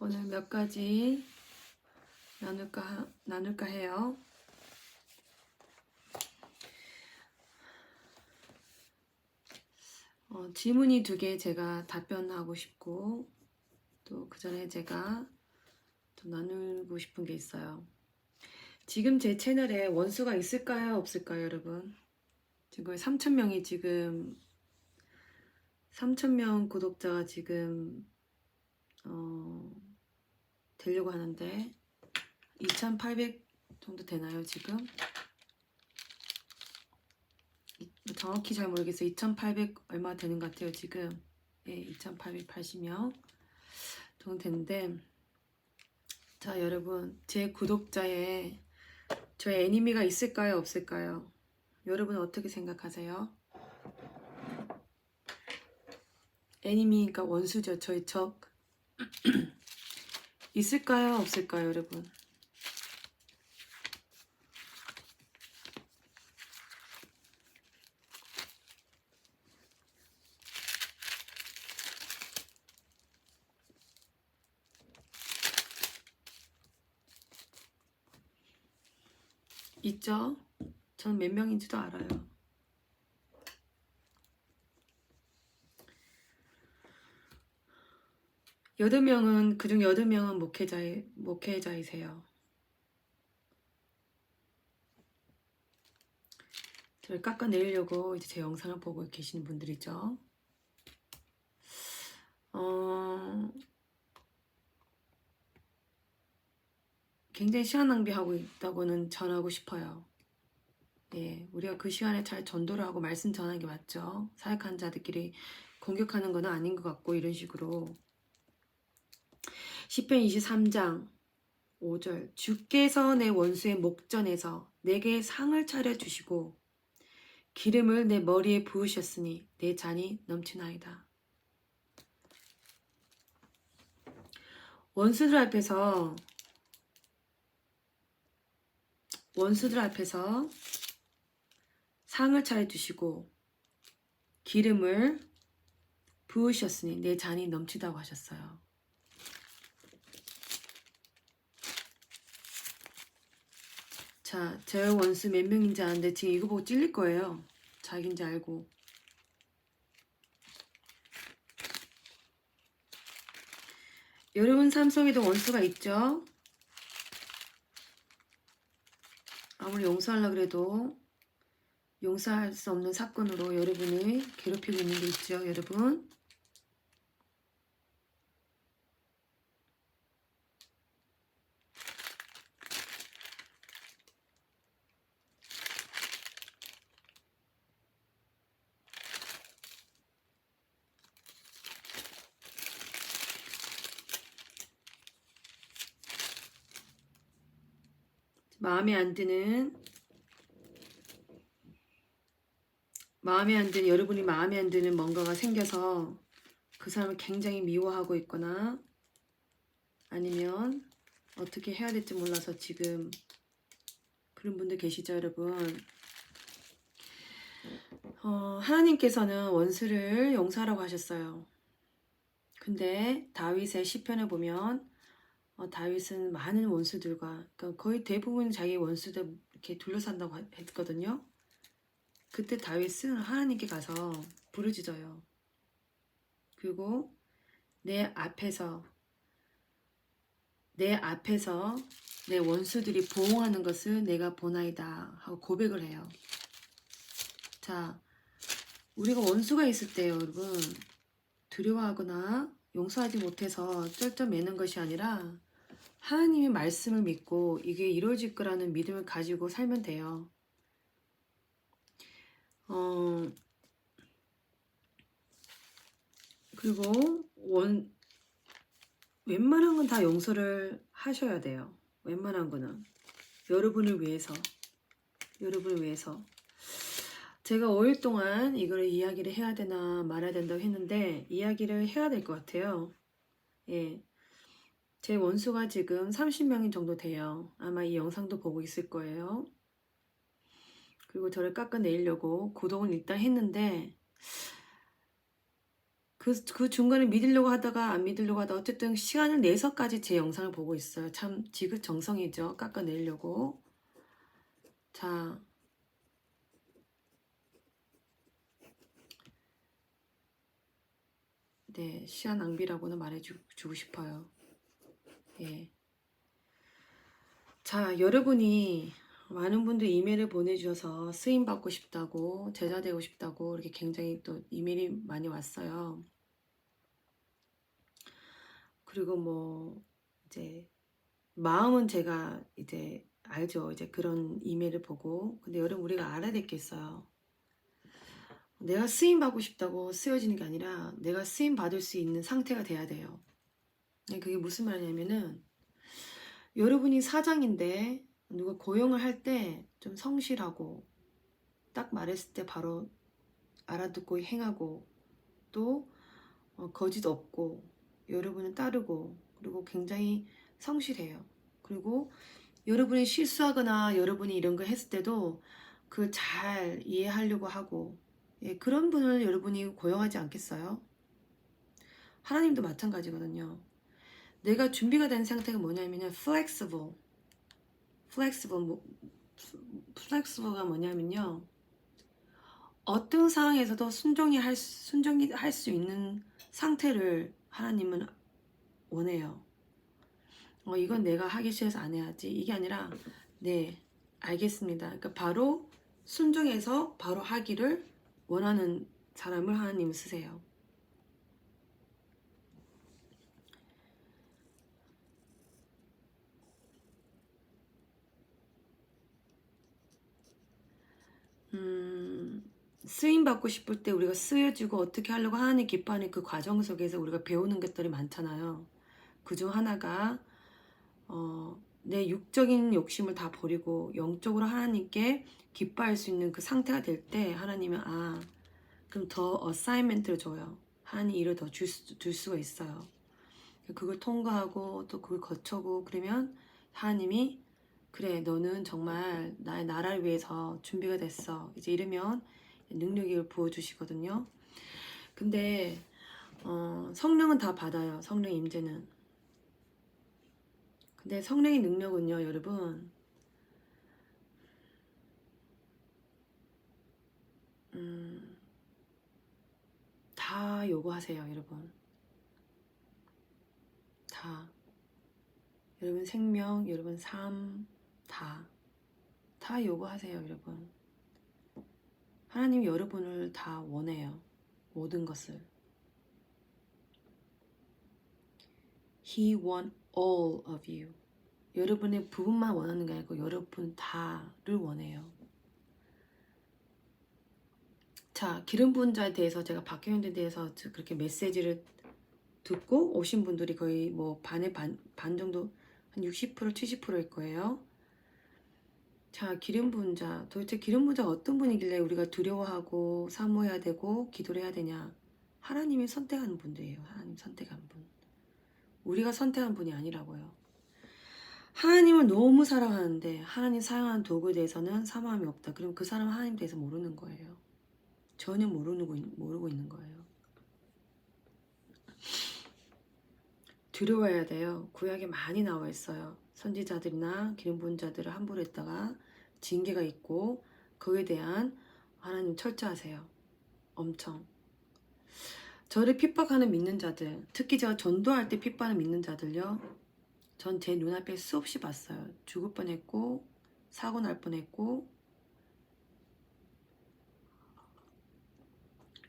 오늘 몇 가지 나눌까 해요. 질문이 2개 제가 답변하고 싶고, 또 그 전에 제가 좀 나누고 싶은 게 있어요. 지금 제 채널에 원수가 있을까요? 없을까요, 여러분? 지금 거의 3,000명이 지금 3,000명 구독자가 지금 되려고 하는데 2,800 정도 되나요, 지금? 정확히 잘 모르겠어요. 2,800 얼마 되는 것 같아요, 지금. 예, 2,880명 정도 되는데, 자, 여러분, 제 구독자에 저의 애니미가 있을까요, 없을까요? 여러분 어떻게 생각하세요? 애니미니까 원수죠, 저희 적. 있을까요, 없을까요, 여러분? 있죠? 전 몇 명인지도 알아요. 그중 8명은 목회자이세요. 저를 깎아내리려고 이제 제 영상을 보고 계시는 분들이죠. 굉장히 시간 낭비하고 있다고는 전하고 싶어요. 예, 우리가 그 시간에 잘 전도를 하고 말씀 전하는 게 맞죠. 사역한 자들끼리 공격하는 건 아닌 것 같고, 이런 식으로. 시편 23장 5절, 주께서 내 원수의 목전에서 내게 상을 차려주시고 기름을 내 머리에 부으셨으니 내 잔이 넘치나이다. 원수들 앞에서 상을 차려주시고 기름을 부으셨으니 내 잔이 넘치다고 하셨어요. 자, 제 원수 몇 명인지 아는데 지금 이거 보고 찔릴 거예요. 자기인지 알고. 여러분 삶 속에도 원수가 있죠? 아무리 용서하려고 해도 용서할 수 없는 사건으로 여러분을 괴롭히고 있는 게 있죠, 여러분? 여러분이 마음에 안 드는 뭔가가 생겨서 그 사람을 굉장히 미워하고 있거나 아니면 어떻게 해야 될지 몰라서 지금 그런 분들 계시죠, 여러분? 하나님께서는 원수를 용서하라고 하셨어요. 근데 다윗의 시편을 보면 다윗은 많은 원수들과, 그러니까 거의 대부분 자기 원수들 이렇게 둘러싼다고 했거든요. 그때 다윗은 하나님께 가서 부르짖어요. 그리고 내 앞에서 내 원수들이 보응하는 것을 내가 보나이다 하고 고백을 해요. 자, 우리가 원수가 있을 때 여러분 두려워하거나 용서하지 못해서 쩔쩔매는 것이 아니라 하나님의 말씀을 믿고 이게 이루어질 거라는 믿음을 가지고 살면 돼요. 그리고 웬만한 건 다 용서를 하셔야 돼요. 웬만한 거는 여러분을 위해서. 제가 5일 동안 이걸 이야기를 해야 되나 말아야 된다고 했는데 이야기를 해야 될 것 같아요. 예, 제 원수가 지금 30명이 정도 돼요. 아마 이 영상도 보고 있을 거예요. 그리고 저를 깎아내리려고 구독은 일단 했는데 그 중간에 믿으려고 하다가 안 믿으려고 하다가 어쨌든 시간을 내서까지 제 영상을 보고 있어요. 참 지긋정성이죠. 깎아내려고. 자, 네, 시간 낭비라고는 말해주고 싶어요. 예. 자, 여러분이 많은 분들이 이메일을 보내주셔서 쓰임 받고 싶다고, 제자 되고 싶다고 이렇게 굉장히 또 이메일이 많이 왔어요. 그리고 뭐 이제 마음은 제가 이제 알죠. 이제 그런 이메일을 보고. 근데 여러분 우리가 알아야 될 게 있어요. 내가 쓰임 받고 싶다고 쓰여지는 게 아니라 내가 쓰임 받을 수 있는 상태가 돼야 돼요. 그게 무슨 말이냐면은 여러분이 사장인데 누가 고용을 할 때 좀 성실하고 딱 말했을 때 바로 알아듣고 행하고 또 거짓 없고 여러분은 따르고 그리고 굉장히 성실해요. 그리고 여러분이 실수하거나 여러분이 이런 거 했을 때도 그걸 잘 이해하려고 하고 예, 그런 분을 여러분이 고용하지 않겠어요? 하나님도 마찬가지거든요. 내가 준비가 된 상태가 뭐냐면 flexible. flexible가 뭐냐면요. 어떤 상황에서도 순종이 할 수 있는 상태를 하나님은 원해요. 이건 내가 하기 싫어서 안 해야지. 이게 아니라 네, 알겠습니다. 그러니까 바로 순종해서 바로 하기를 원하는 사람을 하나님 쓰세요. 쓰임 받고 싶을 때 우리가 쓰여지고 어떻게 하려고 하나님 기뻐하는 그 과정 속에서 우리가 배우는 것들이 많잖아요. 그중 하나가 내 육적인 욕심을 다 버리고 영적으로 하나님께 기뻐할 수 있는 그 상태가 될 때 하나님은 그럼 더 어사이먼트를 줘요. 하나님 일을 더 줄 수가 있어요. 그걸 통과하고 또 그걸 거쳐고 그러면 하나님이 그래 너는 정말 나의 나라를 위해서 준비가 됐어. 이제 이러면 능력을 부어주시거든요. 근데 성령은 다 받아요. 성령 임재는. 근데 성령의 능력은요 여러분 다 요구하세요 여러분. 다. 여러분 생명, 여러분 삶, 다 요구하세요 여러분. 하나님이 여러분을 다 원해요. 모든 것을. He want all of you. 여러분의 부분만 원하는 게 아니고 여러분 다를 원해요. 자, 기름 부은 자에 대해서 제가 박혜원에 대해서 그렇게 메시지를 듣고 오신 분들이 거의 뭐 반의 반 정도 한 60% 70%일 거예요. 자, 기름 부은 자. 도대체 기름 부은 자가 어떤 분이길래 우리가 두려워하고 사모해야 되고 기도를 해야 되냐. 하나님이 선택하는 분들이에요. 하나님 선택한 분. 우리가 선택한 분이 아니라고요. 하나님을 너무 사랑하는데 하나님 사용하는 도구에 대해서는 사모함이 없다. 그럼 그 사람은 하나님 대해서 모르는 거예요. 전혀 모르고 있는 거예요. 두려워해야 돼요. 구약에 많이 나와 있어요. 선지자들이나 기름 부은 자들을 함부로 했다가 징계가 있고 그에 대한 하나님 철저하세요. 엄청. 저를 핍박하는 믿는 자들, 특히 제가 전도할 때 핍박하는 믿는 자들요. 전 제 눈앞에 수없이 봤어요. 죽을 뻔했고 사고 날 뻔했고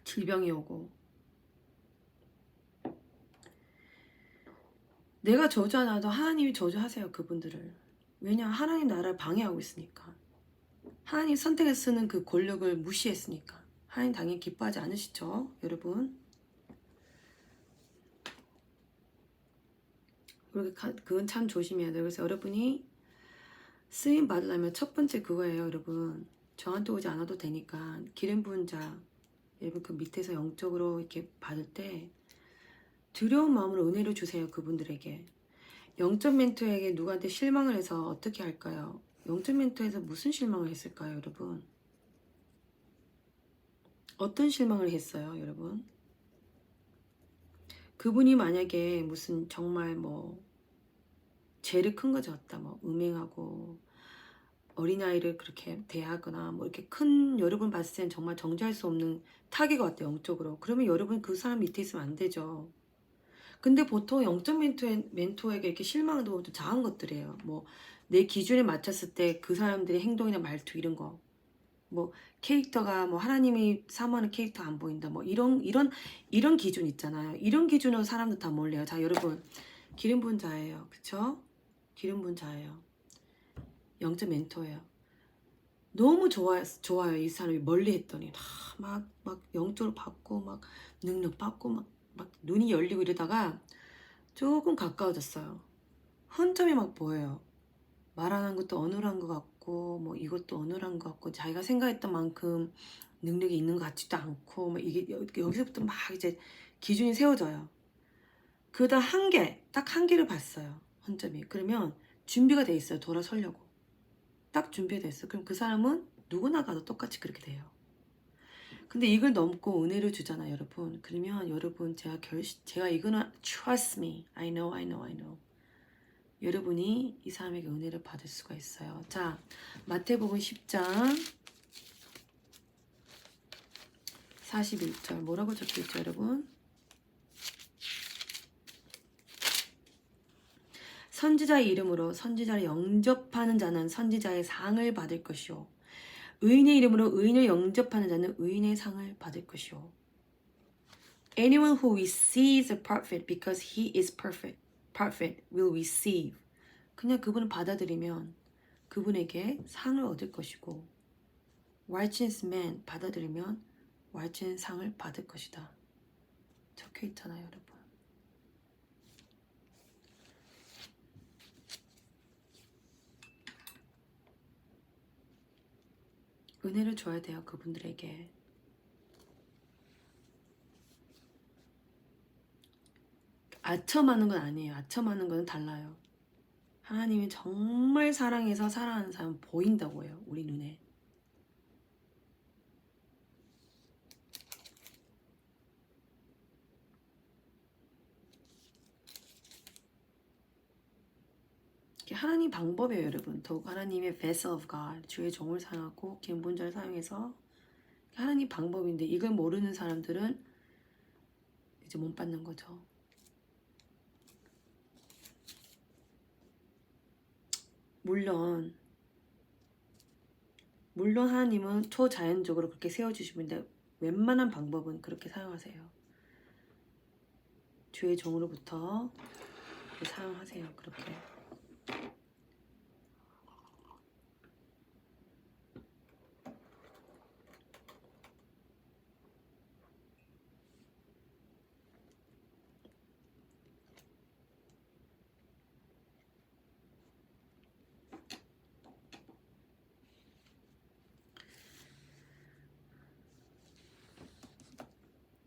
질병이 오고 내가 저주하나도 하나님이 저주하세요. 그분들을. 왜냐 하나님 나라를 방해하고 있으니까. 하나님 선택해서 쓰는 그 권력을 무시했으니까. 하나님 당연히 기뻐하지 않으시죠 여러분. 그건 참 조심해야 돼요. 그래서 여러분이 쓰임 받으려면 첫 번째 그거예요 여러분. 저한테 오지 않아도 되니까 기름 부은 자 여러분 그 밑에서 영적으로 이렇게 받을 때 두려운 마음으로 은혜를 주세요. 그분들에게. 영적 멘토에게 누구한테 실망을 해서 어떻게 할까요? 영적 멘토에서 무슨 실망을 했을까요 여러분? 어떤 실망을 했어요 여러분? 그분이 만약에 무슨 정말 뭐 죄를 큰 거 졌다, 뭐 음행하고 어린아이를 그렇게 대하거나 뭐 이렇게 큰, 여러분 봤을 땐 정말 정지할 수 없는 타격이 왔대, 영적으로. 그러면 여러분 그 사람 밑에 있으면 안 되죠. 근데 보통 영적 멘토에게 이렇게 실망도 작은 것들이에요. 뭐 내 기준에 맞췄을 때 그 사람들의 행동이나 말투 이런 거, 뭐 캐릭터가 뭐 하나님이 사모하는 캐릭터 안 보인다, 뭐 이런 기준 있잖아요. 이런 기준으로 사람들 다 몰려요. 자, 여러분, 기름 부은 자예요, 그쵸? 기름 부은 자예요. 영적 멘토예요. 너무 좋아요. 이 사람이 멀리 했더니 막 영적으로 받고 막 능력 받고 막 눈이 열리고 이러다가 조금 가까워졌어요. 흔점이 막 보여요. 말하는 것도 어눌한 것 같고 뭐 이것도 어눌한 것 같고 자기가 생각했던 만큼 능력이 있는 것 같지도 않고 막 이게 여기서부터 막 이제 기준이 세워져요. 그러다 딱 한 개를 봤어요. 흔점이. 그러면 준비가 돼 있어요. 돌아서려고. 딱 준비가 돼 있어요. 그럼 그 사람은 누구나 가도 똑같이 그렇게 돼요. 근데 이걸 넘고 은혜를 주잖아요, 여러분. 그러면 여러분 제가 이거는 trust me. I know. 여러분이 이 사람에게 은혜를 받을 수가 있어요. 자, 마태복음 10장 41절 뭐라고 적혀있죠, 여러분? 선지자의 이름으로 선지자를 영접하는 자는 선지자의 상을 받을 것이요, 의인의 이름으로 의인을 영접하는 자는 의인의 상을 받을 것이요. Anyone who receives a prophet because he is perfect will receive. 그냥 그분을 받아들이면 그분에게 상을 얻을 것이고, righteous man 받아들이면 righteous 상을 받을 것이다. 적혀 있잖아요, 여러분. 은혜를 줘야 돼요, 그분들에게. 아첨하는 건 아니에요. 아첨하는 건 달라요. 하나님이 정말 사랑해서 사랑하는 사람 보인다고 해요, 우리 눈에. 하나님 방법이에요, 여러분. 더욱 하나님의 vessel of God, 주의 종을 사용하고 기름부은 사용해서 하나님 방법인데, 이걸 모르는 사람들은 이제 못 받는 거죠. 물론 하나님은 초자연적으로 그렇게 세워주시는데 웬만한 방법은 그렇게 사용하세요. 주의 종으로부터 사용하세요, 그렇게.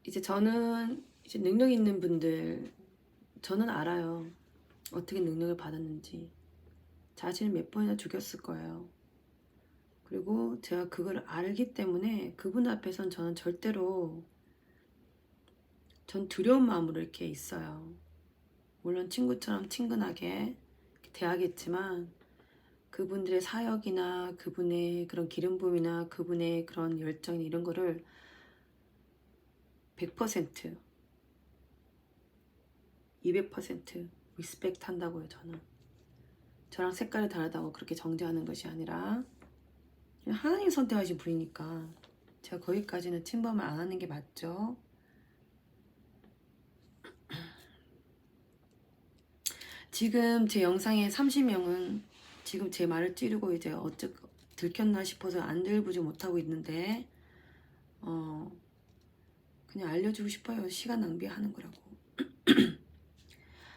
이제 저는 이제 능력 있는 분들, 저는 알아요. 어떻게 능력을 받았는지. 자신을 몇 번이나 죽였을 거예요. 그리고 제가 그걸 알기 때문에 그분 앞에선 저는 절대로, 전 두려운 마음으로 이렇게 있어요. 물론 친구처럼 친근하게 대하겠지만 그분들의 사역이나 그분의 그런 기름 부음이나 그분의 그런 열정이나 이런 거를 100% 200% 리스펙트 한다고요. 저는 저랑 색깔이 다르다고 그렇게 정죄하는 것이 아니라 하나님 선택하신 분이니까 제가 거기까지는 침범을 안 하는 게 맞죠. 지금 제 영상에 30명은 지금 제 말을 찌르고 이제 들켰나 싶어서 안 들보지 못하고 있는데, 그냥 알려주고 싶어요. 시간 낭비하는 거라고.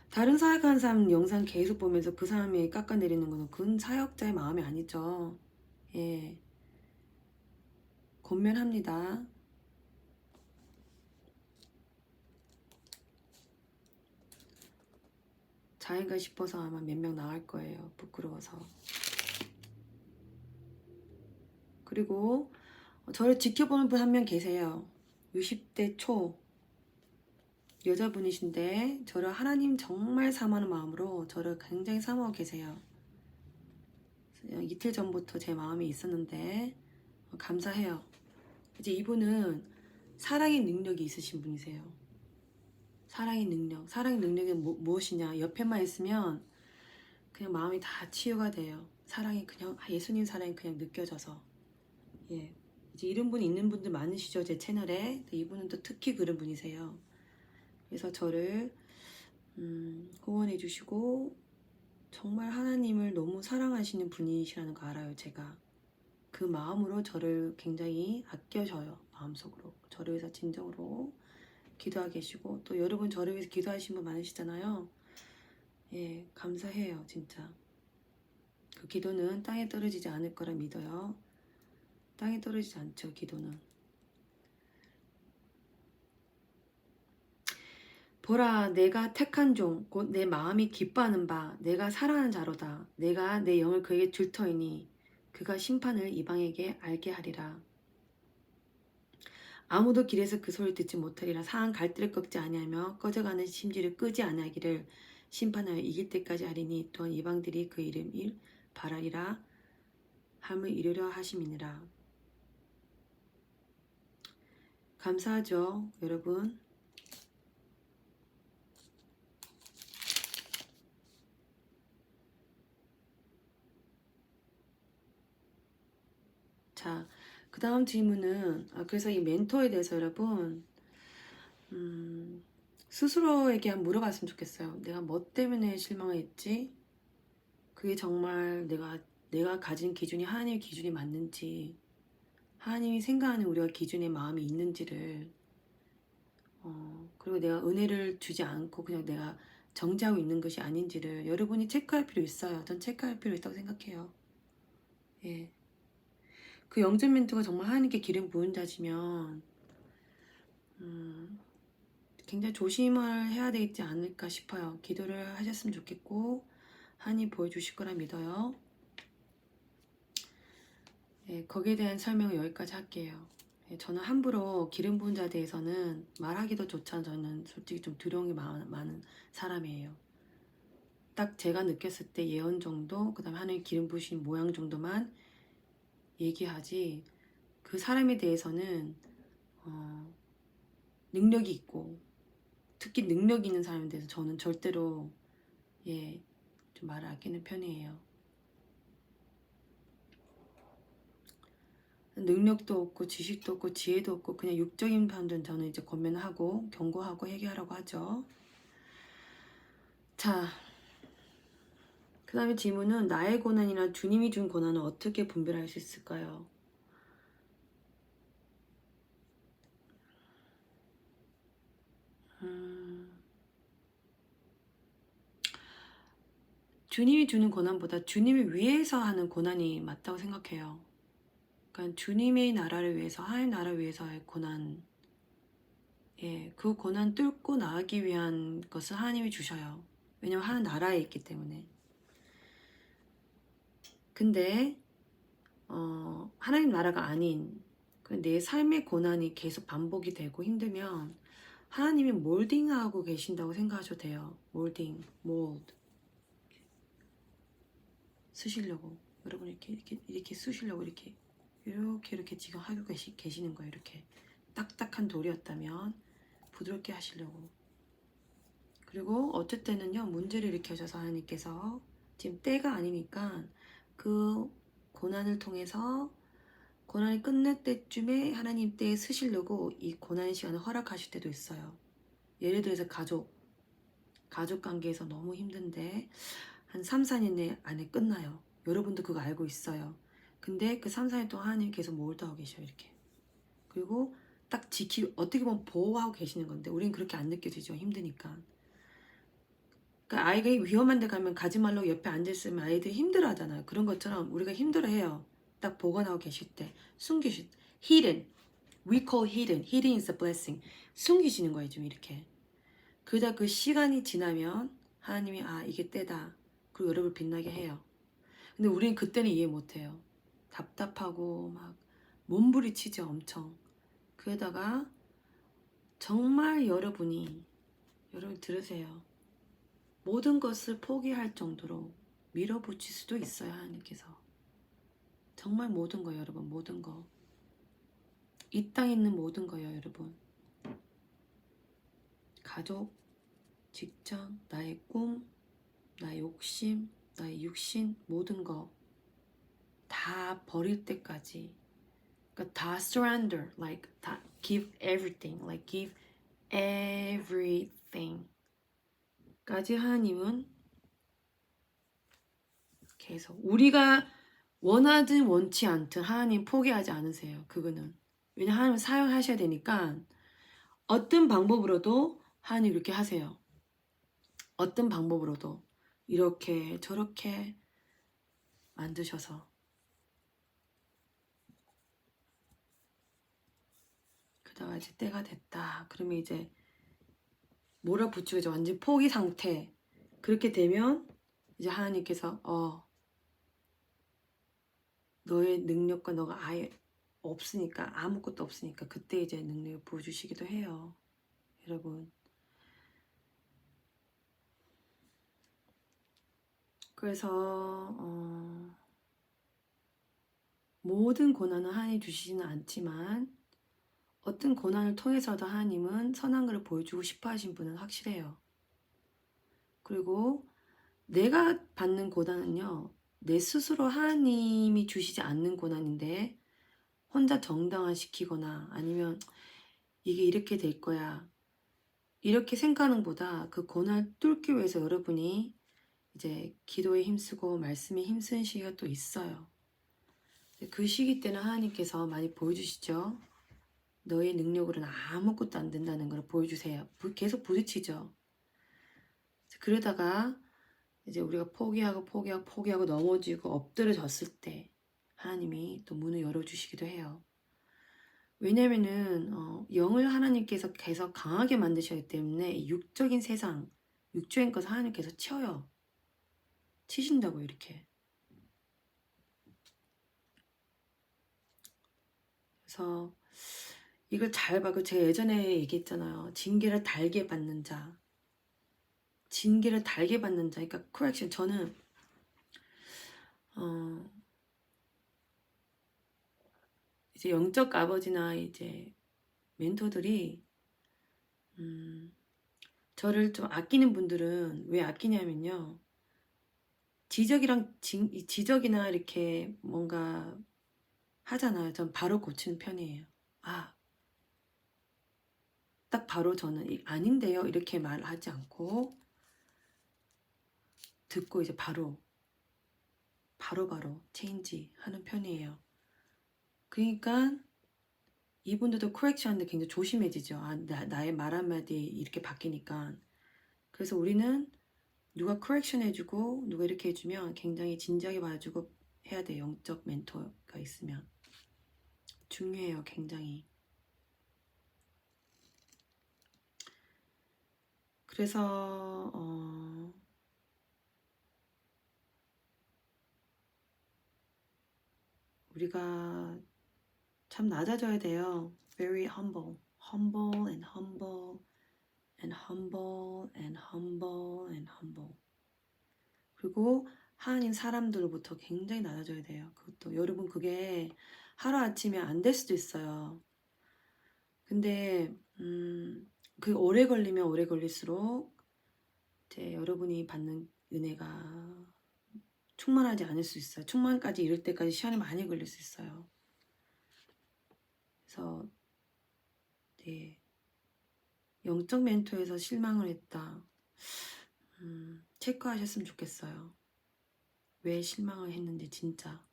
다른 사역하는 사람 영상 계속 보면서 그 사람이 깎아내리는 거는 그건 사역자의 마음이 아니죠. 예, 권면합니다. 자인가 싶어서 아마 몇 명 나갈 거예요. 부끄러워서. 그리고 저를 지켜보는 분 한 명 계세요. 60대 초 여자분이신데 저를 하나님 정말 사모하는 마음으로 저를 굉장히 사모하고 계세요. 이틀 전부터 제 마음이 있었는데 감사해요. 이제 이분은 사랑의 능력이 있으신 분이세요. 사랑의 능력. 사랑의 능력이 무엇이냐? 옆에만 있으면 그냥 마음이 다 치유가 돼요. 사랑이 그냥 예수님 사랑이 그냥 느껴져서. 예. 이제 이런 분 있는 분들 많으시죠, 제 채널에. 이분은 또 특히 그런 분이세요. 그래서 저를 후원해 주시고 정말 하나님을 너무 사랑하시는 분이시라는 거 알아요, 제가. 그 마음으로 저를 굉장히 아껴줘요, 마음속으로. 저를 위해서 진정으로 기도하고 계시고, 또 여러분 저를 위해서 기도하신 분 많으시잖아요. 예, 감사해요, 진짜. 그 기도는 땅에 떨어지지 않을 거라 믿어요. 땅에 떨어지지 않죠, 기도는. 보라, 내가 택한 종, 곧 내 마음이 기뻐하는 바, 내가 사랑하는 자로다. 내가 내 영을 그에게 줄 터이니 그가 심판을 이방에게 알게 하리라. 아무도 길에서 그 소리를 듣지 못하리라. 상한 갈대를 꺾지 아니하며 꺼져가는 심지를 끄지 아니하기를 심판하여 이길 때까지 하리니 또한 이방들이 그 이름을 바라리라 함을 이루려 하심이니라. 감사하죠, 여러분. 자, 그 다음 질문은 그래서 이 멘토에 대해서 여러분 스스로에게 한번 물어봤으면 좋겠어요. 내가 뭐 때문에 실망을 했지? 그게 정말 내가 가진 기준이 하나님의 기준이 맞는지, 하나님이 생각하는 우리가 기준의 마음이 있는지를, 그리고 내가 은혜를 주지 않고 그냥 내가 정지하고 있는 것이 아닌지를 여러분이 체크할 필요 있어요. 전 체크할 필요 있다고 생각해요. 예. 그 영전 멘토가 정말 하나님께 기름 부은 자시면 굉장히 조심을 해야 되지 않을까 싶어요. 기도를 하셨으면 좋겠고 하나님 보여주실 거라 믿어요. 예, 거기에 대한 설명을 여기까지 할게요. 예, 저는 함부로 기름 부은 자에 대해서는 말하기도 조차 저는 솔직히 좀 두려움이 많은 사람이에요. 딱 제가 느꼈을 때 예언 정도, 그 다음에 하나님 기름 부으신 모양 정도만 얘기하지, 그 사람에 대해서는 능력이 있고 특히 능력 있는 사람에 대해서 저는 절대로 좀 말을 아끼는 편이에요. 능력도 없고 지식도 없고 지혜도 없고 그냥 육적인 사람들은 저는 이제 권면하고 경고하고 해결하라고 하죠. 자, 그 다음에 질문은 나의 고난이나 주님이 준 고난을 어떻게 분별할 수 있을까요? 주님이 주는 고난보다 주님을 위해서 하는 고난이 맞다고 생각해요. 그러니까 주님의 나라를 위해서, 하나님 나라를 위해서의 고난, 그 고난 뚫고 나가기 위한 것을 하나님이 주셔요. 왜냐면 하나님 나라에 있기 때문에. 근데 하나님 나라가 아닌 내 삶의 고난이 계속 반복이 되고 힘들면 하나님이 몰딩하고 계신다고 생각하셔도 돼요. 몰딩, 몰드 쓰시려고 여러분 이렇게 쓰시려고 이렇게 지금 하고 계시는 거예요. 이렇게 딱딱한 돌이었다면 부드럽게 하시려고. 그리고 어쩔 때는요 문제를 일으켜줘서 하나님께서 지금 때가 아니니까 그 고난을 통해서 고난이 끝날 때쯤에 하나님 때에 쓰시려고 이 고난의 시간을 허락하실 때도 있어요. 예를 들어서 가족 관계에서 너무 힘든데 한 3, 4년 안에 끝나요. 여러분도 그거 알고 있어요. 근데 그 3, 4년 동안 하나님 계속 몰두하고 계셔요. 이렇게. 그리고 딱 어떻게 보면 보호하고 계시는 건데 우린 그렇게 안 느껴지죠. 힘드니까. 그러니까 아이가 위험한 데 가면 가지 말라고 옆에 앉아있으면 아이들이 힘들어하잖아요. 그런 것처럼 우리가 힘들어해요. 딱 보관하고 계실 때 hidden. We call hidden. Hidden is a blessing. 숨기시는 거예요. 좀 이렇게. 그러다 그 시간이 지나면 하나님이 이게 때다. 그리고 여러분을 빛나게 해요. 근데 우리는 그때는 이해 못해요. 답답하고 막 몸부리치죠. 엄청. 그러다가 정말 여러분이 여러분 들으세요. 모든 것을 포기할 정도로 밀어붙일 수도 있어요. 하나님께서. 정말 모든 거 여러분. 모든 거. 이 땅에 있는 모든 거요 여러분. 가족, 직장, 나의 꿈, 나의 욕심, 나의 육신, 모든 거 다 버릴 때까지, 그러니까 다 surrender, like 다 give everything, like give everything 까지 하나님은 계속 우리가 원하든 원치 않든 하나님 포기하지 않으세요. 그거는 왜냐 하나님 사용하셔야 되니까 어떤 방법으로도 하나님 이렇게 하세요. 어떤 방법으로도 이렇게 저렇게 만드셔서 그다가 이제 때가 됐다. 그러면 이제 몰아붙이고 이제 완전 포기 상태. 그렇게 되면 이제 하나님께서 너의 능력과 너가 아예 없으니까 아무것도 없으니까 그때 이제 능력을 보여주시기도 해요. 여러분. 그래서 모든 고난은 하나님이 주시지는 않지만 어떤 고난을 통해서도 하나님은 선한 것을 보여주고 싶어 하신 분은 확실해요. 그리고 내가 받는 고난은요. 내 스스로 하나님이 주시지 않는 고난인데 혼자 정당화시키거나 아니면 이게 이렇게 될 거야. 이렇게 생각하는 것보다 그 고난을 뚫기 위해서 여러분이 이제 기도에 힘쓰고 말씀에 힘쓰는 시기가 또 있어요. 그 시기 때는 하나님께서 많이 보여주시죠. 너의 능력으로는 아무것도 안 된다는 걸 보여주세요. 계속 부딪히죠. 그러다가 이제 우리가 포기하고 넘어지고 엎드려졌을 때 하나님이 또 문을 열어주시기도 해요. 왜냐면은 영을 하나님께서 계속 강하게 만드셔야 하기 때문에 육적인 세상, 육적인 것을 하나님께서 쳐요. 치신다고 이렇게. 그래서 이걸 잘 봐. 제가 예전에 얘기했잖아요. 징계를 달게 받는 자. 징계를 달게 받는 자. 그러니까 correction. 저는 이제 영적 아버지나 이제 멘토들이 저를 좀 아끼는 분들은 왜 아끼냐면요. 지적이나 이렇게 뭔가 하잖아요. 전 바로 고치는 편이에요. 딱 바로 저는 아닌데요. 이렇게 말하지 않고 듣고 이제 바로 체인지 하는 편이에요. 그러니까 이분들도 코렉션 하는데 굉장히 조심해지죠. 나의 말 한마디 이렇게 바뀌니까. 그래서 우리는 누가 코렉션 해주고 누가 이렇게 해주면 굉장히 진지하게 봐주고 해야 돼요. 영적 멘토가 있으면. 중요해요. 굉장히. 그래서 우리가 참 낮아져야 돼요. Very humble. Humble and humble and humble and humble and humble. 그리고 하나님 사람들로부터 굉장히 낮아져야 돼요. 그것도 여러분 그게 하루아침에 안 될 수도 있어요. 근데 그게 오래 걸리면 오래 걸릴수록 이제 여러분이 받는 은혜가 충만하지 않을 수 있어요. 충만까지 이룰 때까지 시간이 많이 걸릴 수 있어요. 그래서 네, 영적 멘토에서 실망을 했다. 체크하셨으면 좋겠어요. 왜 실망을 했는지 진짜.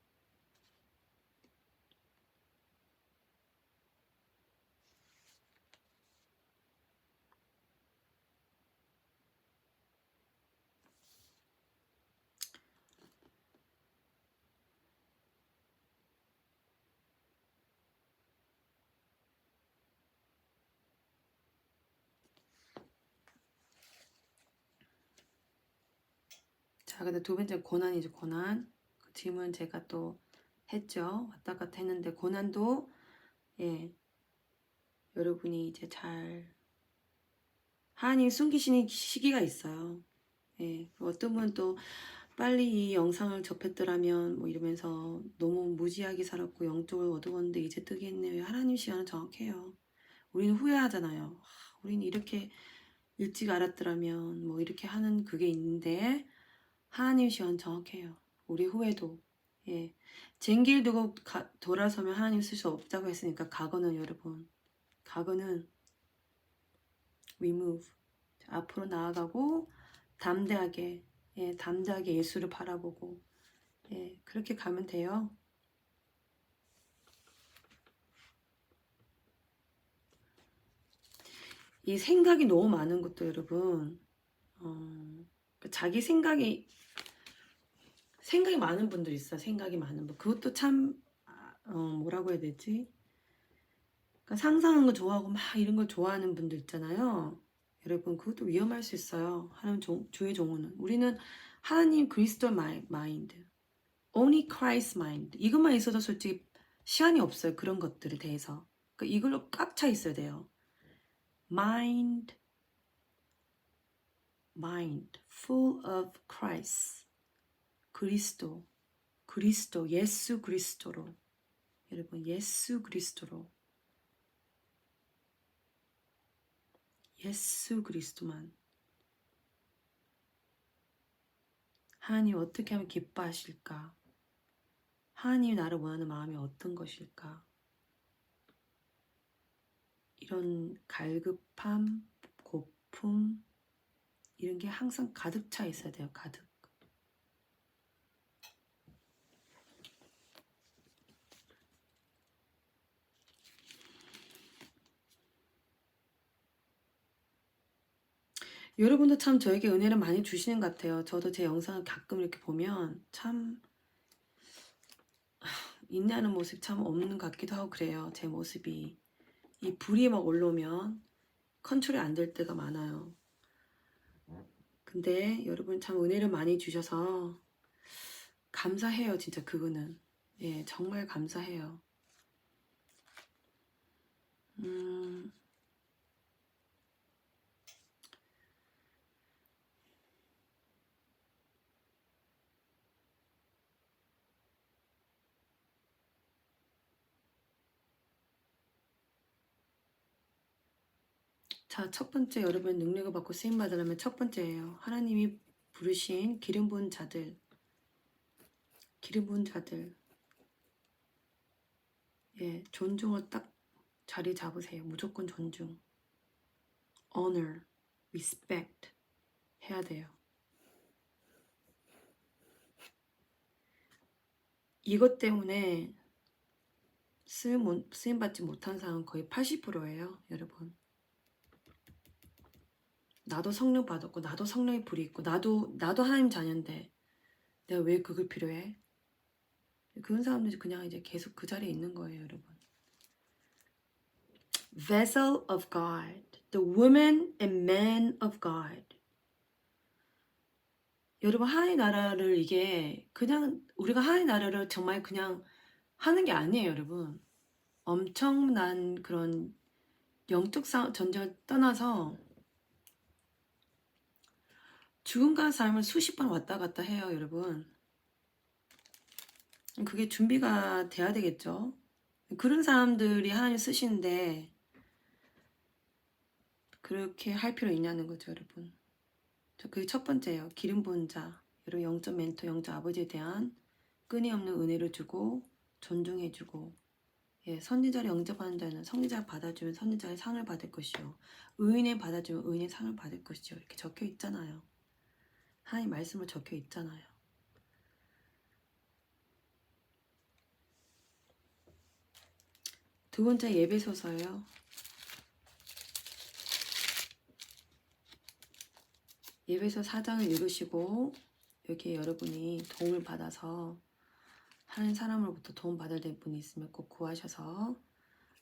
자, 근데 두 번째 고난이죠. 고난. 그 질문 제가 또 했죠. 왔다 갔다 했는데 고난도 여러분이 이제 잘 하나님 숨기시는 시기가 있어요. 예, 어떤 분은 또 빨리 이 영상을 접했더라면 뭐 이러면서 너무 무지하게 살았고 영적을 얻어봤는데 이제 뜨겠네요. 하나님 시간은 정확해요. 우리는 후회하잖아요. 우리는 이렇게 일찍 알았더라면 뭐 이렇게 하는 그게 있는데 하나님 시간 정확해요. 우리 후회도. 예. 쟁길 두고 돌아서면 하나님 쓸 수 없다고 했으니까 과거는 여러분, 과거는 remove. 앞으로 나아가고 담대하게, 예, 담대하게 예수를 바라보고, 예, 그렇게 가면 돼요. 이 생각이 너무 많은 것도 여러분, 자기 생각이 많은 분들 있어. 생각이 많은 분. 그것도 참 뭐라고 해야 되지? 그러니까 상상하는 거 좋아하고 막 이런 걸 좋아하는 분들 있잖아요. 여러분 그것도 위험할 수 있어요. 하나님 주의 종우는 우리는 하나님 그리스도 마인드, only Christ mind 이것만 있어도 솔직히 시간이 없어요. 그런 것들에 대해서. 그러니까 이걸로 꽉 차 있어야 돼요. mind full of Christ. 그리스도, 예수 그리스도로. 여러분 예수 그리스도로. 예수 그리스도만. 하나님 어떻게 하면 기뻐하실까? 하나님이 나를 원하는 마음이 어떤 것일까? 이런 갈급함, 고품 이런 게 항상 가득 차 있어야 돼요. 가득. 여러분도 참 저에게 은혜를 많이 주시는 것 같아요. 저도 제 영상을 가끔 이렇게 보면 참 인내하는 모습 참 없는 것 같기도 하고 그래요. 제 모습이. 이 불이 막 올라오면 컨트롤이 안 될 때가 많아요. 근데 여러분 참 은혜를 많이 주셔서 감사해요. 진짜 그거는. 예, 정말 감사해요. 자, 첫 번째 여러분 능력을 받고 쓰임 받으려면 첫 번째예요. 하나님이 부르신 기름 부은 자들. 예, 존중을 딱 자리 잡으세요. 무조건 존중. honor, respect 해야 돼요. 이것 때문에 쓰임 받지 못한 사람은 거의 80%예요, 여러분. 나도 성령 받았고 나도 성령의 불이 있고 나도 하나님 자녀인데 내가 왜 그걸 필요해? 그런 사람들이 그냥 이제 계속 그 자리에 있는 거예요, 여러분. Vessel of God, the women and men of God. 여러분 하나님 나라를 이게 그냥 우리가 하나님 나라를 정말 그냥 하는 게 아니에요, 여러분. 엄청난 그런 영적 전쟁을 떠나서 죽음과 삶을 수십 번 왔다 갔다 해요, 여러분. 그게 준비가 돼야 되겠죠. 그런 사람들이 하나님 쓰시는데 그렇게 할 필요 있냐는 거죠, 여러분. 그게 첫 번째예요. 기름 부은 자. 여러분 영적 멘토, 영적 아버지에 대한 끊임없는 은혜를 주고 존중해주고, 예, 선지자를 영접하는 자는 선지자를 받아주면 선지자의 상을 받을 것이요, 의인을 받아주면 의인의 상을 받을 것이요. 이렇게 적혀 있잖아요. 하나님 말씀을 적혀 있잖아요. 두 번째 예배소서예요. 예배소 4장을 읽으시고 여기에 여러분이 도움을 받아서 하는 사람으로부터 도움 받을 분이 있으면 꼭 구하셔서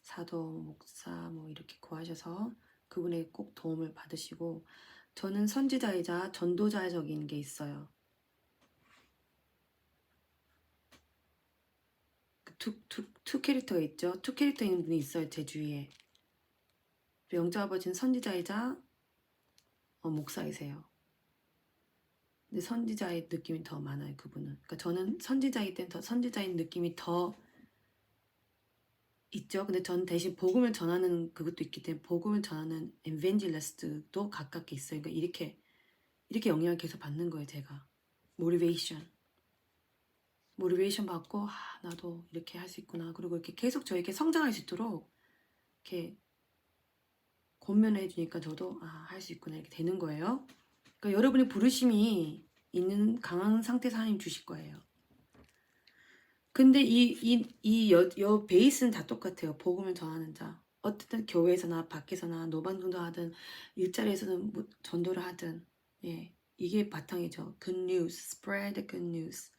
사도, 목사 뭐 이렇게 구하셔서 그분에게 꼭 도움을 받으시고, 저는 선지자이자 전도자적인 게 있어요. 투 캐릭터가 있죠. 투 캐릭터 있는 분이 있어요. 제 주위에. 영주 아버지는 선지자이자 목사이세요. 근데 선지자의 느낌이 더 많아요, 그분은. 그러니까 저는 선지자이기 때문에 더 선지자인 느낌이 더 있죠. 근데 전 대신 복음을 전하는 그것도 있기 때문에 복음을 전하는 에반젤리스트도 가깝게 있어요. 그러니까 이렇게 영향을 계속 받는 거예요, 제가. 모티베이션 받고 나도 이렇게 할 수 있구나. 그리고 이렇게 계속 저에게 성장할 수 있도록 이렇게 권면해 주니까 저도 할 수 있구나 이렇게 되는 거예요. 그러니까 여러분의 부르심이 있는 강한 상태에서 하나님 주실 거예요. 근데 여 베이스는 다 똑같아요. 복음을 전하는 자. 어쨌든 교회에서나 밖에서나 노방전도 하든 일자리에서는 뭐 전도를 하든 예, 이게 바탕이죠. Good news, spread good news.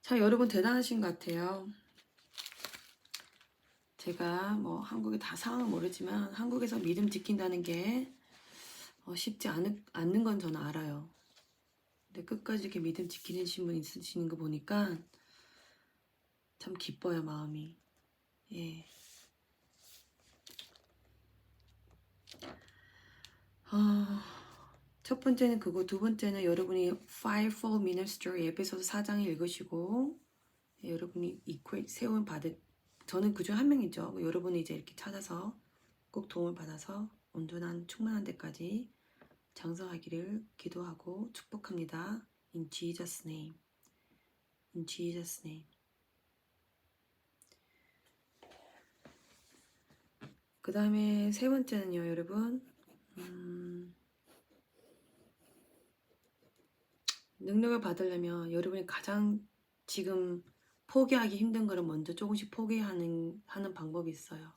자, 여러분 대단하신 것 같아요. 제가 뭐 한국의 다 상황은 모르지만 한국에서 믿음 지킨다는 게 쉽지 않는 건 저는 알아요. 근데 끝까지 이렇게 믿음 지키는 분 있으시는 거 보니까 참 기뻐요, 마음이. 예. 첫 번째는 그거, 두 번째는 여러분이 Fivefold Ministry 에베소서 4장을 읽으시고 여러분이 세움 받을 저는 그중 한 명이죠. 여러분이 이제 이렇게 찾아서 꼭 도움을 받아서 온전한 충만한 데까지 장성하기를 기도하고 축복합니다. In Jesus' name. In Jesus' name. 그 다음에 세 번째는요, 여러분. 능력을 받으려면 여러분이 가장 지금 포기하기 힘든 거를 먼저 조금씩 포기하는 방법이 있어요.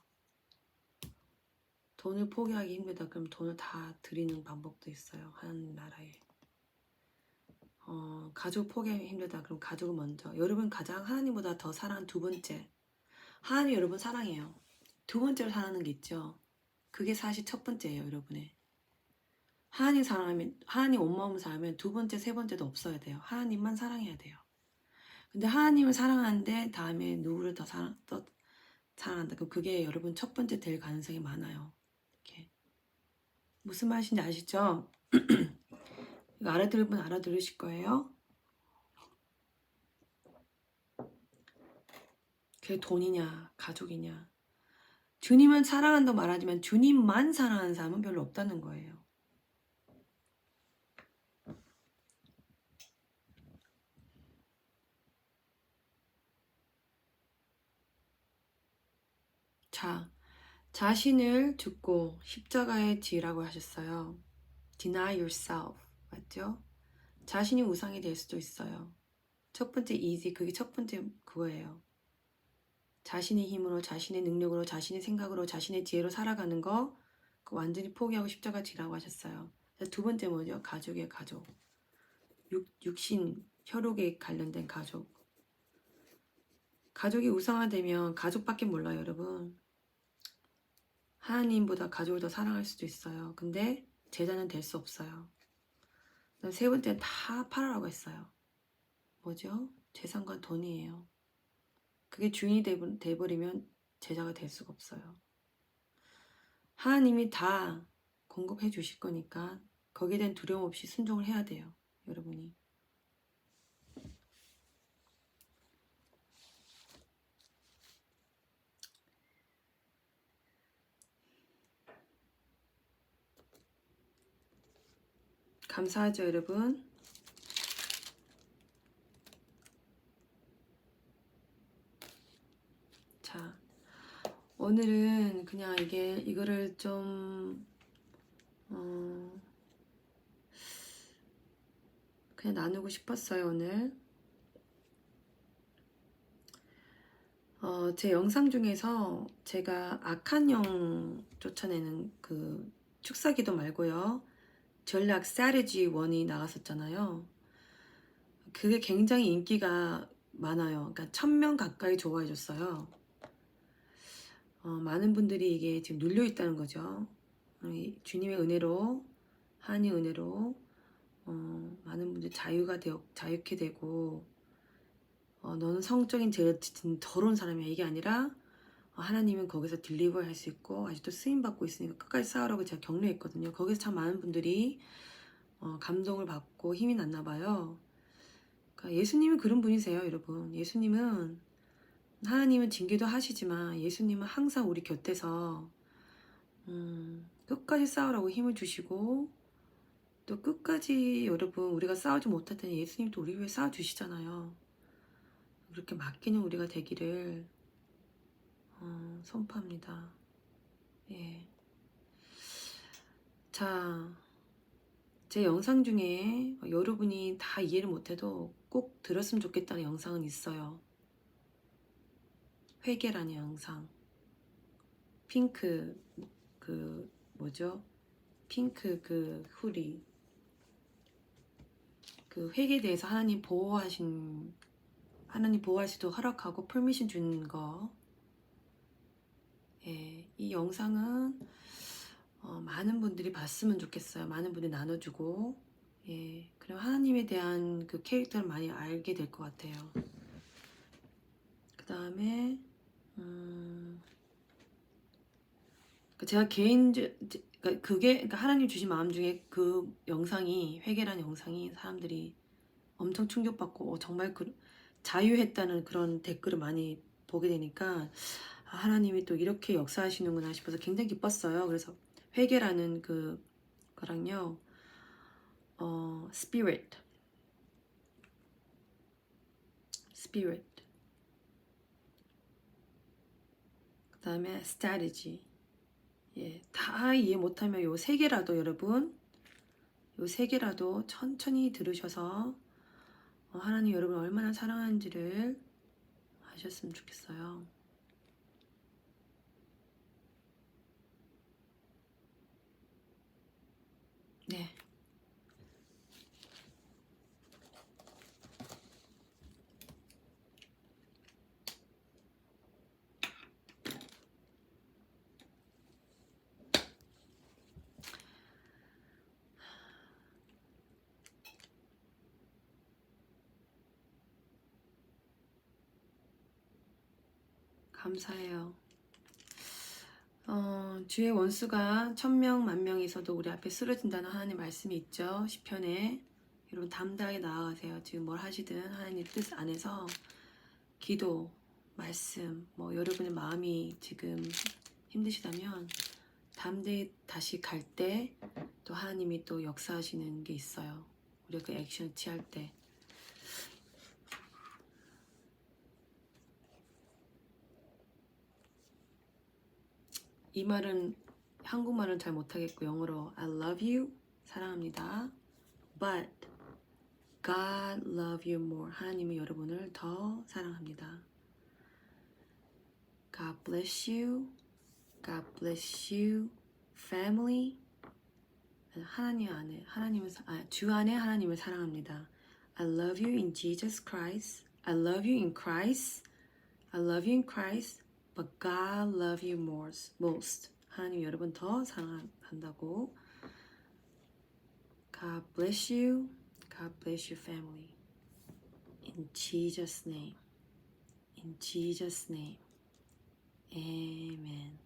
돈을 포기하기 힘들다 그럼 돈을 다 드리는 방법도 있어요. 하나님 나라에. 가족 포기하기 힘들다 그럼 가족을 먼저. 여러분 가장 하나님보다 더 사랑하는 두 번째. 하나님 여러분 사랑해요. 두 번째로 사랑하는 게 있죠. 그게 사실 첫 번째예요, 여러분의. 하나님 사랑하면, 하나님 온 마음을 사랑하면 두 번째, 세 번째도 없어야 돼요. 하나님만 사랑해야 돼요. 근데 하나님을 사랑하는데 다음에 누구를 더 사랑한다. 그럼 그게 여러분 첫 번째 될 가능성이 많아요. 이렇게. 무슨 말인지 아시죠? 이거 알아들을 분 알아들으실 거예요. 그게 돈이냐, 가족이냐. 주님을 사랑한다고 말하지만 주님만 사랑하는 사람은 별로 없다는 거예요. 자, 자신을 죽고 십자가에 지라고 하셨어요. Deny yourself. 맞죠? 자신이 우상이 될 수도 있어요. 첫 번째 easy, 그게 첫 번째 그거예요. 자신의 힘으로, 자신의 능력으로, 자신의 생각으로, 자신의 지혜로 살아가는 거 완전히 포기하고 십자가 지라고 하셨어요. 두 번째 뭐죠? 가족이에요, 가족. 육신, 혈육에 관련된 가족. 가족이 우상화되면 가족밖에 몰라요, 여러분. 하나님보다 가족을 더 사랑할 수도 있어요. 근데 제자는 될 수 없어요. 세 번째는 다 팔아라고 했어요. 뭐죠? 재산과 돈이에요. 그게 주인이 돼버리면 제자가 될 수가 없어요. 하나님이 다 공급해 주실 거니까 거기에 대한 두려움 없이 순종을 해야 돼요. 여러분이. 감사하죠, 여러분. 자, 오늘은 그냥 이거를 좀 그냥 나누고 싶었어요, 오늘. 제 영상 중에서 제가 악한 영 쫓아내는 그 축사기도 말고요. 전략 strategy 1이 나갔었잖아요. 그게 굉장히 인기가 많아요. 그러니까 1000명 가까이 좋아해줬어요. 많은 분들이 이게 지금 눌려 있다는 거죠. 주님의 은혜로, 하나님의 은혜로 많은 분들이 자유케 되고 너는 성적인 죄가 더러운 사람이야 이게 아니라 하나님은 거기서 딜리버 할 수 있고 아직도 쓰임받고 있으니까 끝까지 싸우라고 제가 격려했거든요. 거기서 참 많은 분들이 감동을 받고 힘이 났나 봐요. 그러니까 예수님은 그런 분이세요, 여러분. 예수님은 하나님은 징계도 하시지만 예수님은 항상 우리 곁에서 끝까지 싸우라고 힘을 주시고 또 끝까지 여러분 우리가 싸우지 못했더니 예수님도 우리 위해 싸워주시잖아요. 그렇게 맡기는 우리가 되기를 선포합니다. 예. 자, 제 영상 중에 여러분이 다 이해를 못해도 꼭 들었으면 좋겠다는 영상은 있어요. 회개라는 영상. 핑크 그 뭐죠? 핑크 그 후리. 그 회개에 대해서 하나님 보호할 수도 허락하고 퍼미션 준 거. 예, 이 영상은 많은 분들이 봤으면 좋겠어요. 많은 분들이 나눠주고, 예, 그럼 하나님에 대한 그 캐릭터를 많이 알게 될 것 같아요. 그 다음에 제가 그러니까 하나님 주신 마음 중에 그 영상이 회개라는 영상이 사람들이 엄청 충격받고 정말 자유했다는 그런 댓글을 많이 보게 되니까 하나님이 또 이렇게 역사하시는구나 싶어서 굉장히 기뻤어요. 그래서 회개라는 거랑요, spirit, 그 다음에 strategy. 예, 다 이해 못하면 요 세 개라도 여러분, 요 세 개라도 천천히 들으셔서 하나님 여러분 얼마나 사랑하는지를 아셨으면 좋겠어요. 네. 감사해요. 주의 원수가 1000명, 10,000명이 있어도 우리 앞에 쓰러진다는 하나님 말씀이 있죠. 시편에. 여러분 담대하게 나아가세요. 지금 뭘 하시든 하나님 뜻 안에서 기도, 말씀, 여러분의 마음이 지금 힘드시다면 담대히 다시 갈 때 또 하나님이 또 역사하시는 게 있어요. 우리가 그 액션 취할 때. 이 말은 한국말은 잘 못하겠고 영어로 I love you 사랑합니다. But God love you more. 하나님은 여러분을 더 사랑합니다. God bless you. God bless you. Family. 주 안에 하나님을 사랑합니다. I love you in Jesus Christ. I love you in Christ. I love you in Christ. But God love you most. 하나님 여러분 더 사랑한다고. God bless you. God bless your family. In Jesus' name. In Jesus' name. Amen.